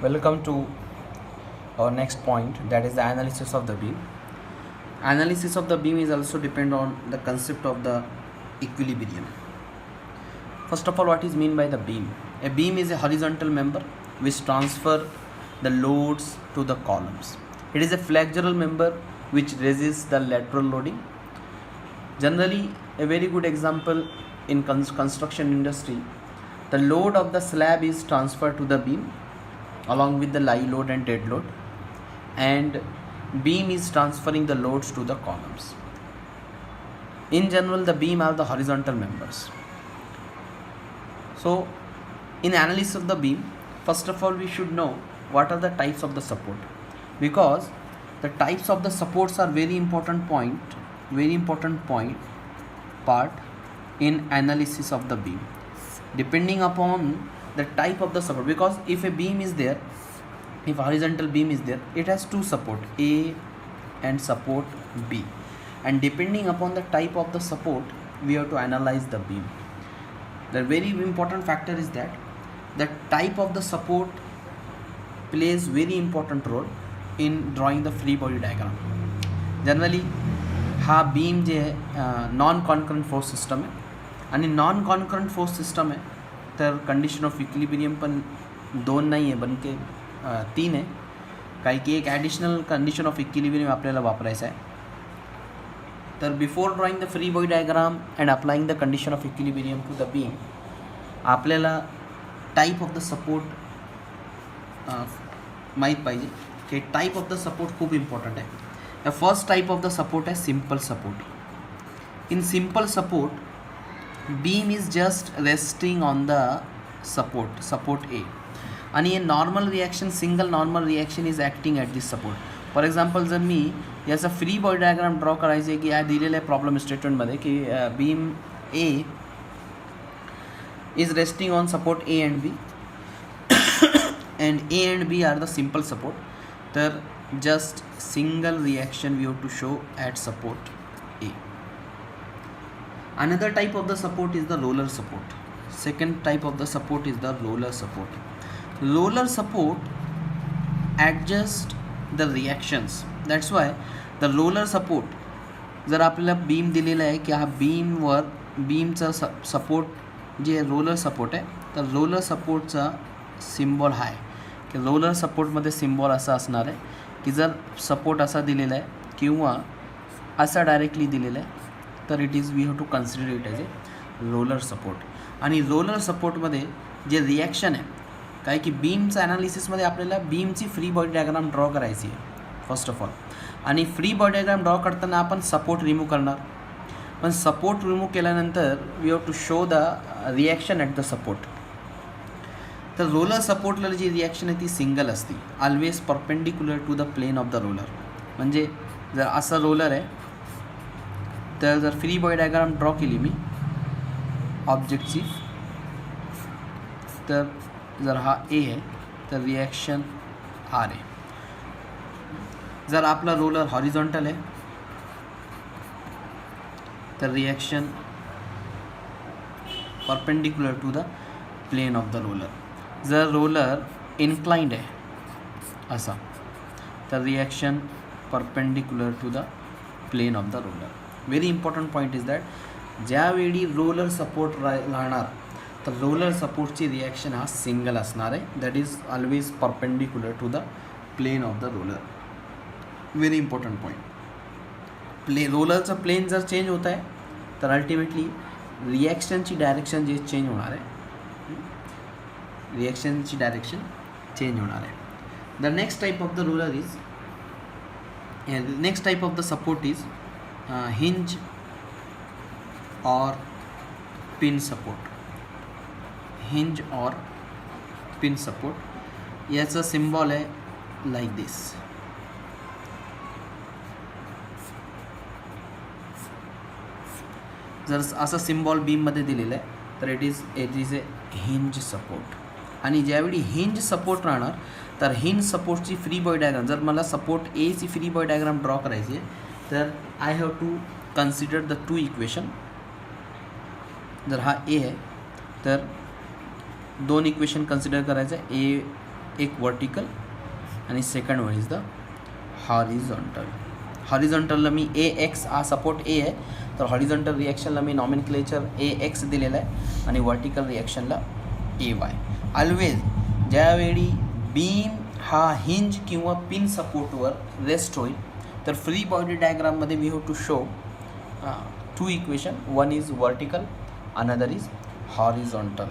Welcome to our next point, that is the analysis of the beam. Analysis of the beam is also depend on the concept of the equilibrium. First of all, what is mean by the beam? A beam is a horizontal member which transfer the loads to the columns. It is a flexural member which resists the lateral loading. Generally, a very good example in construction industry, the load of the slab is transferred to the beam along with the live load and dead load, and beam is transferring the loads to the columns. In general, the beam are the horizontal members. So in analysis of the beam, first of all we should know what are the types of the support, because the types of the supports are very important part in analysis of the beam, depending upon the type of the support. Because if a beam is there, if a horizontal beam is there, it has two support, A and support B, and depending upon the type of the support we have to analyze the beam. The very important factor is that the type of the support plays very important role in drawing the free body diagram. Generally हा beam जे non concurrent force system आहे, आणि non concurrent force system आहे तर condition of equilibrium पण 2 नाही आहे बल्कि 3 आहे, काही की एक ॲडिशनल कंडिशन ऑफ इक्विलिब्रियम आपल्याला वापरायचं आहे. तर before drawing the free body diagram and applying the condition of equilibrium to the beam, आपल्याला टाईप ऑफ द सपोर्ट माहीत पाहिजे की टाईप ऑफ द सपोर्ट खूप इम्पॉर्टंट आहे. The first type of the support is simple support. In simple support, beam is just resting on the support A, and a normal reaction, single normal reaction is acting at this support. For example, जर मी याचा free body diagram draw करायचे की या दिलेल्या problem स्टेटमेंटमध्ये की beam A is resting on support A and B and A and B are the simple support, तर just single reaction we have to show at support A. Another type of the support is the roller support. Second type of the support is the roller support. Roller support adjust the reactions. That's why the roller support, जर आपल्याला beam दिलेला आहे की हा बीमवर बीमचा support जे roller support आहे, तर रोलर सपोर्टचा सिम्बॉल हा आहे की रोलर सपोर्टमध्ये सिम्बॉल असा असणार आहे की जर सपोर्ट असा दिलेला आहे किंवा असा डायरेक्टली दिलेला आहे तर it is we have to consider it as a roller support. आणि रोलर सपोर्टमध्ये जे रिॲक्शन आहे, काय की बीमचं ॲनालिसिसमध्ये आपल्याला बीमची फ्री बॉडी डायग्राम ड्रॉ करायची आहे फर्स्ट ऑफ ऑल, आणि फ्री बॉडी डायग्राम ड्रॉ करताना आपण सपोर्ट रिमूव्ह करणार, पण सपोर्ट रिमूव्ह केल्यानंतर we have to show the reaction at the support. तर रोलर सपोर्टला जी रिॲक्शन आहे ती सिंगल असते, always perpendicular to the plane of the roller. म्हणजे जर असं रोलर आहे तर जर फ्री बॉडी डायग्राम ड्रॉ केली मी ऑब्जेक्टची, तर जर हा ए आहे तर रिॲक्शन आर आहे. जर आपला रोलर हॉरिझॉन्टल आहे तर reaction perpendicular to the plane of the roller. जर रोलर इन्क्लाइंड आहे असा तर reaction perpendicular to the plane of the roller. Very important point is that ज्यावेळी रोलर सपोर्ट राहणार तर रोलर सपोर्टची रिॲक्शन हा सिंगल असणार आहे, that is always perpendicular to the plane of the roller. Very important point. रोलरचं plane जर change होत आहे तर अल्टिमेटली रिॲक्शनची डायरेक्शन जे चेंज होणार आहे, रिॲक्शनची डायरेक्शन चेंज होणार आहे. The next type of the roller is next type of the support is hinge और पिन सपोर्ट. हिंज और पिन सपोर्ट याचा सिम्बॉल आहे लाईक दिस. जर असा सिम्बॉल बीममध्ये दिलेला आहे तर it is a hinge support. आणि ज्यावेळी हिंज सपोर्ट राहणार तर हिंज सपोर्टची फ्री बॉडी डायग्राम, जर मला सपोर्ट एची फ्री बॉडी डायग्राम ड्रॉ करायची आहे तर I have to consider the two equation. जर हा ए आहे तर 2 इक्वेशन कन्सिडर करायचं, एक वर्टिकल आणि second one is the horizontal. हॉरिझॉन्टलला मी AX हा सपोर्ट A आहे, तर हॉरिझॉन्टल रिॲक्शनला मी नॉमेनक्लेचर AX दिलेलं आहे आणि वर्टिकल रिॲक्शनला AY. ऑलवेज ज्यावेळी बीम हा हिंज किंवा पिन सपोर्टवर रेस्ट होईल तर फ्री बॉडी डायग्राममध्ये we have to show two equation. One is vertical, another is horizontal.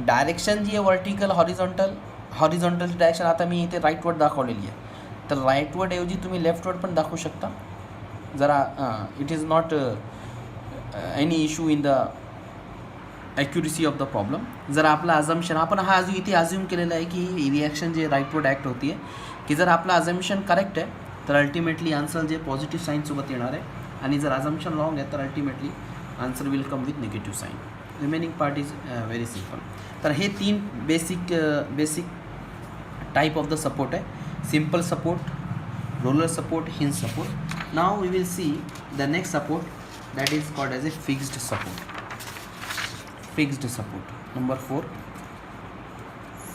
Direction जी आहे वर्टिकल हॉरिझॉन्टलची डायरेक्शन आता मी इथे राईटवर दाखवलेली आहे, तर राईटवर्ड ऐवजी तुम्ही लेफ्टवर्ड पण दाखवू शकता. जरा it is not any issue in the accuracy of the problem. जर आपला अझम्पशन आपण हा इथे अज्युम केलेला आहे की रिॲक्शन जे राईटवर्ड ॲक्ट होती आहे, की जर आपला अझम्पशन करेक्ट आहे तर अल्टिमेटली आन्सर जे पॉझिटिव्ह साईनसोबत येणार आहे, आणि जर अझम्पशन रॉंग आहे तर ultimately answer will come with negative sign. Remaining part is very simple. तर हे 3 basic type of the support आहे. Simple support, roller support, hinge support. Now we will see the next support, that is called as a fixed support. Fixed support. Number 4,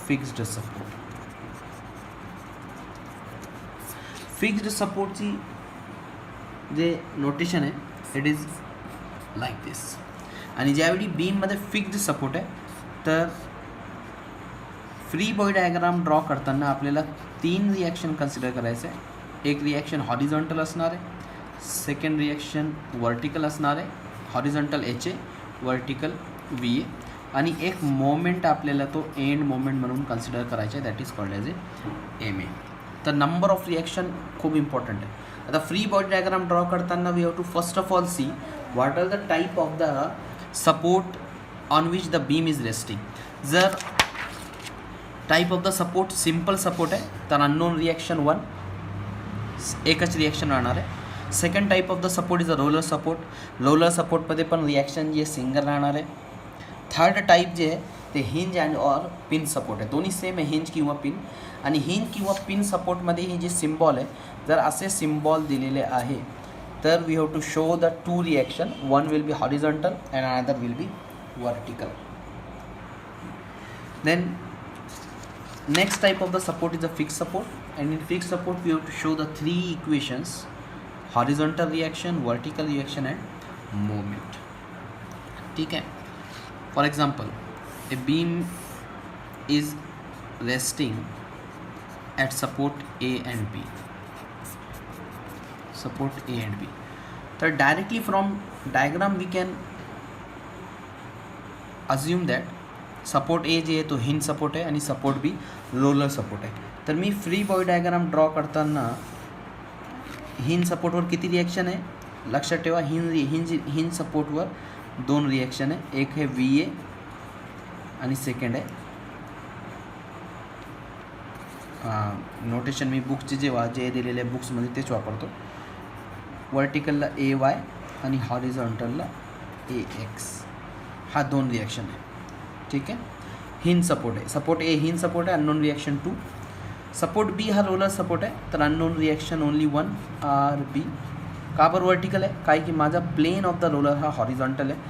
fixed support. Fixed support ची जे notation आहे it is like दिस. आणि ज्यावेळी बीममध्ये fixed support आहे तर free body diagram draw करताना आपल्याला 3 रिॲक्शन कन्सिडर करायचं आहे. एक रिॲक्शन हॉरिझॉन्टल असणार आहे, सेकंड रिॲक्शन वर्टिकल असणार आहे, हॉरिझॉन्टल HA, वर्टिकल VA, आणि एक मोमेंट आपल्याला तो एंड मोमेंट म्हणून कन्सिडर करायचा आहे, that is called as a MA. तर नंबर ऑफ रिॲक्शन खूप इम्पॉर्टंट आहे. आता फ्री बॉडी डायग्राम ड्रॉ करताना we have to first of all see what are the type of the support on which the beam is resting. जर type of the support simple support आहे तर unknown reaction 1, एकच reaction राहणार आहे. Second type of the support is a roller support. Roller सपोर्टमध्ये पण reaction जी आहे single राहणार आहे. थर्ड टाईप जे आहे ते hinge and or pin support आहे. दोन्ही सेम आहे, हिंज किंवा पिन. आणि हिंज किंवा पिन सपोर्टमध्ये ही जी सिम्बॉल आहे, जर असे सिम्बॉल दिलेले आहे तर we have to show the 2 reaction. One will be horizontal and another will be vertical. Then next type of the support is a fixed support, and in fixed support we have to show the 3 equations: horizontal reaction, vertical reaction and moment. ठीक है. For example, a beam is resting at support A and B. Support A and B. So directly from diagram we can assume that support A जे आहे तो hinge support आहे आणि support बी roller support आहे. तर मी free body diagram draw करताना hinge सपोर्टवर किती reaction आहे लक्षात ठेवा. हिंज सपोर्टवर 2 रिॲक्शन आहे. एक आहे VA आणि सेकंड आहे नोटेशन मी बुक्सचे जे दिलेले बुक्समध्ये तेच वापरतो. वर्टिकलला AY आणि हॉरिझॉन्टलला AX. हा 2 रिॲक्शन आहे. ठीक आहे. हिंज सपोर्ट आहे. सपोर्ट ए हिंज सपोर्ट आहे, अननोन रिॲक्शन 2. सपोर्ट बी हा रोलर सपोर्ट आहे, तर अननोन रिॲक्शन ओनली 1 RB. का बरं वर्टिकल आहे? काय की माझा प्लेन ऑफ द रोलर हा हॉरिझॉन्टल आहे.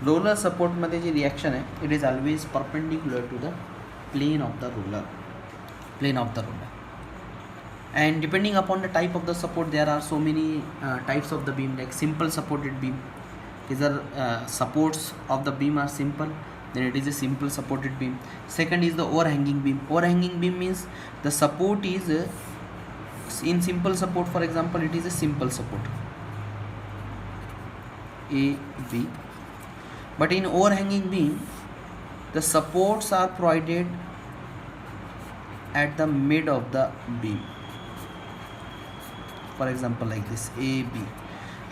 रोलर सपोर्टमध्ये जी रिॲक्शन आहे it is always perpendicular to the plane of the roller. And depending upon the type of the support there are so many types of the beam, like simple supported beam. Either supports of the beam are simple, then it is a simple supported beam. Second is the overhanging beam. Overhanging beam means the support is in simple support, for example it is a simple support AB, but in overhanging beam the supports are provided at the mid of the beam. For example like this AB.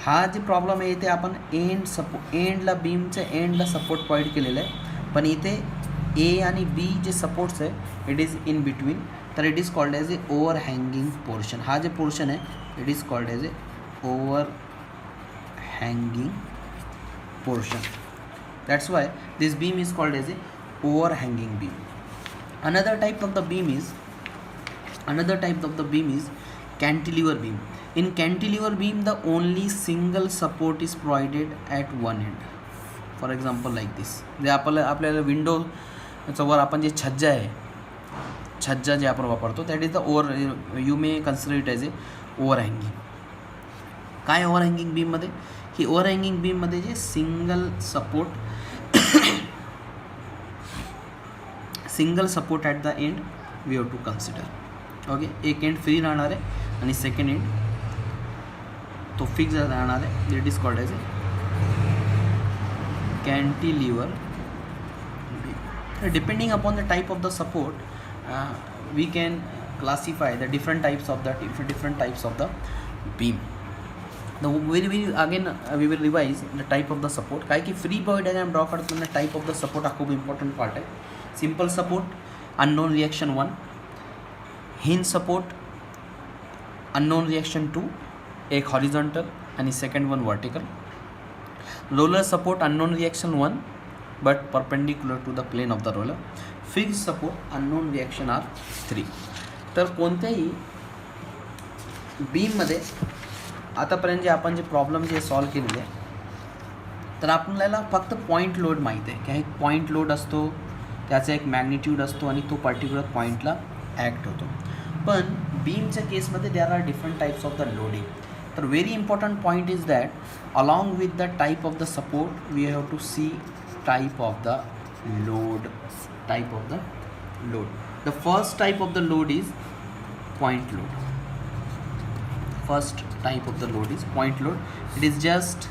हा जे problem आहे इथे आपण एंडला बीमच्या एंडला support provide केलेला आहे, पण इथे ए आणि बी जे सपोर्ट्स आहे इट इज इन बिटवीन, तर it is called as a over hanging portion. हा जे पोर्शन आहे it is called as a over hanging portion. That's why this beam is called as a over hanging beam. Another type of the beam is cantilever beam. In cantilever beam the only single support is provided at one end. For example like this. जे आपल्याला विंडोच्या वर आपण जे छज्जा आहे छज्जा जे आपण वापरतो that is the over, you may consider it as a overhanging. काय ओव्हर हँगिंग बीममध्ये, ही ओव्हर हँगिंग बीममध्ये जे single support at the end we have to consider. Okay, एक एंड फ्री राहणार आहे आणि सेकंड एंड तो फिक्स राहणार आहे. It is called as a cantilever. Depending upon the type of the support, we can classify the different types of the beam. The again we will revise the type of the support. काय की free body diagram draw करताना type of the support हा खूप important part आहे. Simple support, unknown reaction 1. Hinge support, unknown reaction 2, एक horizontal आणि second one vertical. Roller support, unknown reaction 1 but perpendicular to the plane of the roller. Fixed support, unknown reaction are 3. तर कोणत्याही बीममध्ये आतापर्यंत जे आपण जे प्रॉब्लेम जे सॉल्व केलेले तर आपल्याला फक्त पॉईंट लोड माहीत आहे की एक पॉईंट लोड असतो, त्याचा एक मॅग्निट्यूड असतो आणि तो पर्टिक्युलर पॉईंटला ॲक्ट होतो. पण बीमच्या केसमध्ये there are different types of the loading. तर very important point is that along with the type of the support we have to see type of the load. The first type of the load is point load. First type of the load is point load. It is just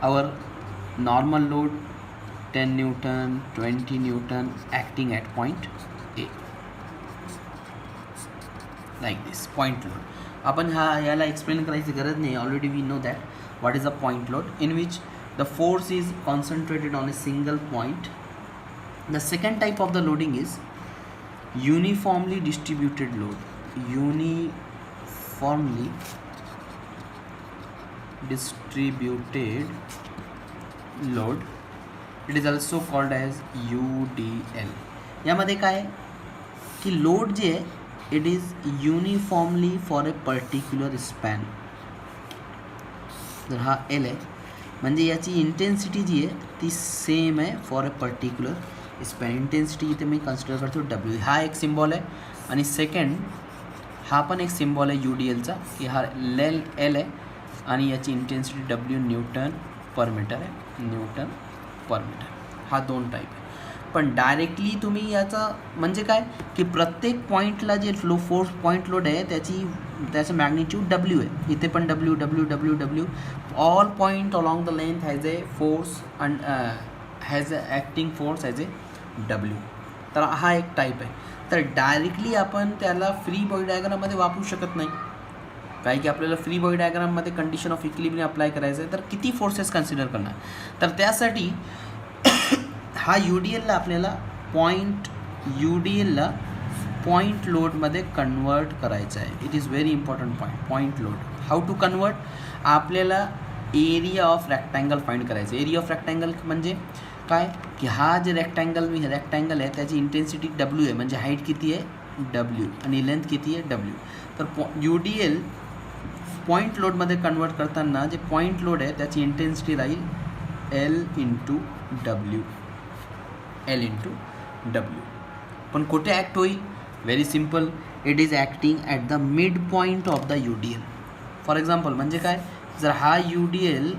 our normal load 10 Newton, 20 Newton acting at point A, like this point load. आपण याला explain करायची गरज नाही, already we know that what is a point load in which the force is concentrated on a single point. The second type of the loading is uniformly distributed load. Uniformly distributed load. It is also called as UDL. यामध्ये काय की load जे आहे it is uniformly for a particular span. जर हा L आहे म्हणजे याची इंटेन्सिटी जी आहे ती सेम आहे for a particular span. Intensity इथे मी कन्सिडर करतो डब्ल्यू. हा एक सिम्बॉल आहे आणि सेकंड हा पण एक सिम्बॉल आहे UDLचा की हा एल आहे आणि याची इंटेन्सिटी डब्ल्यू न्यूटन पर मीटर आहे. न्यूटन पर मीटर हा दोन टाईप आहे. पण डायरेक्टली तुम्ही याचा म्हणजे काय की प्रत्येक पॉईंटला जे फोर्स पॉईंट लोड आहे त्याचं मॅग्निट्यूड डब्ल्यू आहे. इथे पण W. All point along the length has a force and has a acting force as A W. तर हा एक टाईप आहे. तर डायरेक्टली आपण त्याला फ्री बॉडी डायग्राममध्ये वापरू शकत नाही, काय की आपल्याला फ्री बॉडी डायग्राममध्ये कंडिशन ऑफ इक्विलिब्रियम अप्लाय करायचं आहे. तर किती फोर्सेस कन्सिडर करणार, तर त्यासाठी हा UDLला आपल्याला UDLला पॉईंट लोडमध्ये कन्वर्ट करायचं आहे. It is very important point load. How to convert, आपल्याला एरिया ऑफ रेक्टँगल फाइंड करायचं. एरिया ऑफ रेक्टँगल म्हणजे काय की हा जे रेक्टँगल आहे त्याची इंटेन्सिटी डब्ल्यू आहे, म्हणजे हाईट किती आहे डब्ल्यू आणि लेंथ किती आहे डब्ल्यू. तर UDL पॉईंट लोडमध्ये कन्वर्ट करताना जे पॉईंट लोड आहे त्याची इंटेन्सिटी राहील एल इंटू डब्ल्यू. पण कुठे ॲक्ट होईल, very simple, it is acting at the mid point of the UDL. For example म्हणजे काय, जर हा UDL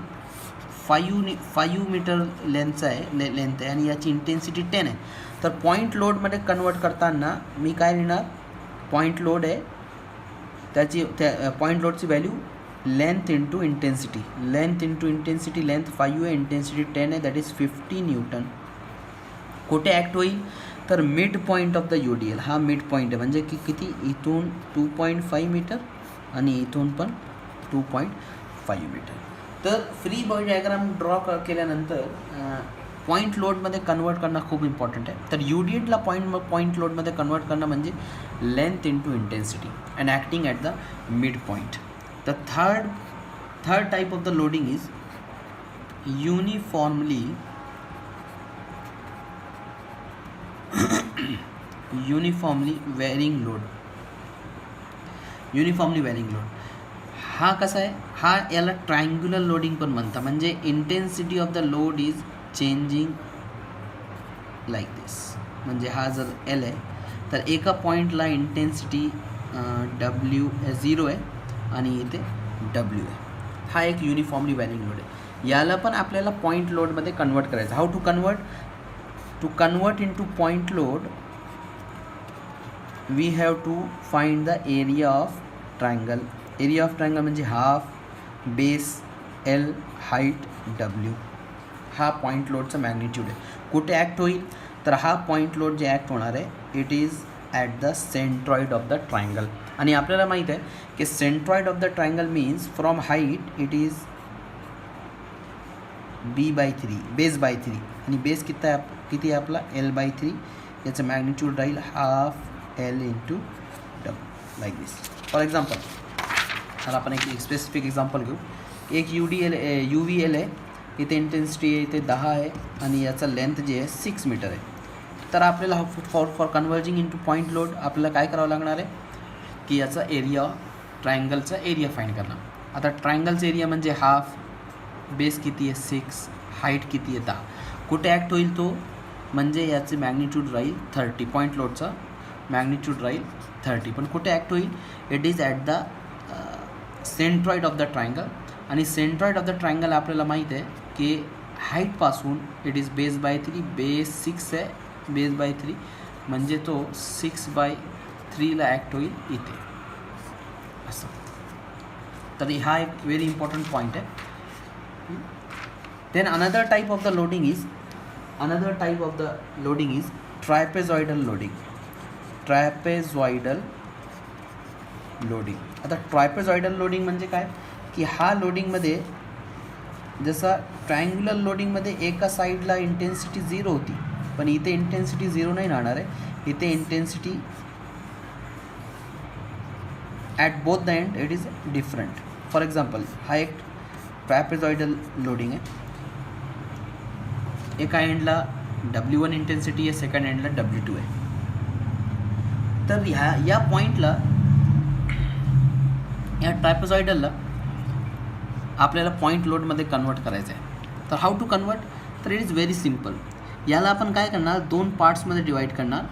5 मीटर लेंथचा आहे आणि याची इंटेन्सिटी 10 आहे, तर पॉईंट लोडमध्ये कन्वर्ट करताना मी काय लिहिणार, पॉईंट लोड आहे त्याची पॉईंट लोडची value length into intensity. Length 5 आहे, इंटेन्सिटी 10 आहे, दॅट इज 50 न्यूटन. कुठे ॲक्ट होईल, तर mid point of the UDL. हा मिड पॉईंट आहे म्हणजे की किती, इथून 2.5 मीटर आणि इथून पण 2.5 मीटर. तर फ्री बॉडी डायग्राम ड्रॉ केल्यानंतर पॉईंट लोडमध्ये कन्वर्ट करणं खूप इम्पॉर्टंट आहे. तर UDLला पॉईंट लोडमध्ये कन्वर्ट करणं म्हणजे length into intensity and acting at the mid point. The third type of the loading is uniformly varying load. हा कसा आहे, हा याला ट्रायंग्युलर लोडिंग पण म्हणतात. म्हणजे intensity of the load is changing like this. म्हणजे हा जर एल आहे तर एका पॉईंटला इंटेन्सिटी W0 आहे आणि इथे W आहे. हा एक युनिफॉर्मली व्हॅरिंग लोड आहे. याला पण आपल्याला पॉईंट लोडमध्ये कन्वर्ट करायचं. How to convert into point load, we have to find the area of triangle. Area of triangle म्हणजे half base L height W. हा पॉईंट लोडचा मॅग्निट्यूड आहे. कुठे ॲक्ट होईल तर हा पॉईंट लोड जे ॲक्ट होणार आहे it is at the centroid of the triangle. आणि आपल्याला माहीत आहे की centroid of the triangle means from height it is B/3 बेस/3 आणि बेस किती आहे आपला L/3. याचं मॅग्निट्यूड राहील half L into W like this. For example तर आपण एक स्पेसिफिक एक्झाम्पल घेऊ. एक UVL आहे, इथे इंटेन्सिटी आहे इथे 10 आहे आणि याचा लेंथ जे आहे 6 मीटर आहे. तर आपल्याला for converging into point load आपल्याला काय करावं लागणार आहे की याचा एरिया ट्रायंगलचा एरिया फाइंड करणार. आता ट्रायंगलचा एरिया म्हणजे हाफ, बेस किती आहे 6, हाईट किती आहे 10. कुठे ॲक्ट होईल तो म्हणजे याचे मॅग्निट्यूड राहील 30. पॉईंट लोडचा मॅग्निट्यूड राहील 30. पण कुठे ॲक्ट होईल it is at the centroid of the triangle. आणि सेंट्रॉइड ऑफ द ट्रायंगल आपल्याला माहीत आहे की हाईटपासून इट इज बेस/3. बेस 6 आहे, बेस/3 म्हणजे तो 6/3ला ॲक्ट होईल इथे असं. तर हा एक व्हेरी इम्पॉर्टंट पॉईंट आहे. Then another type of the loading is trapezoidal loading. आता ट्रायपेझॉइडल लोडिंग म्हणजे काय की हा लोडिंगमध्ये जसा ट्रायंग्युलर लोडिंगमध्ये एका साईडला इंटेन्सिटी 0 होती, पण इथे इंटेन्सिटी 0 नाही राहणार आहे. इथे intensity at both the end it is different. For example हा एक ट्रायपेझॉइडल लोडिंग आहे. एका एंडला W1 इंटेन्सिटी आहे, सेकंड एंडला W2 आहे. तर या पॉईंटला या ट्रायपेझॉइडलला आपल्याला पॉईंट लोडमध्ये कन्वर्ट करायचं आहे. तर हाऊ टू कन्वर्ट तर इट इज व्हेरी सिम्पल. याला आपण काय करणार 2 पार्ट्समध्ये डिवाईड करणार.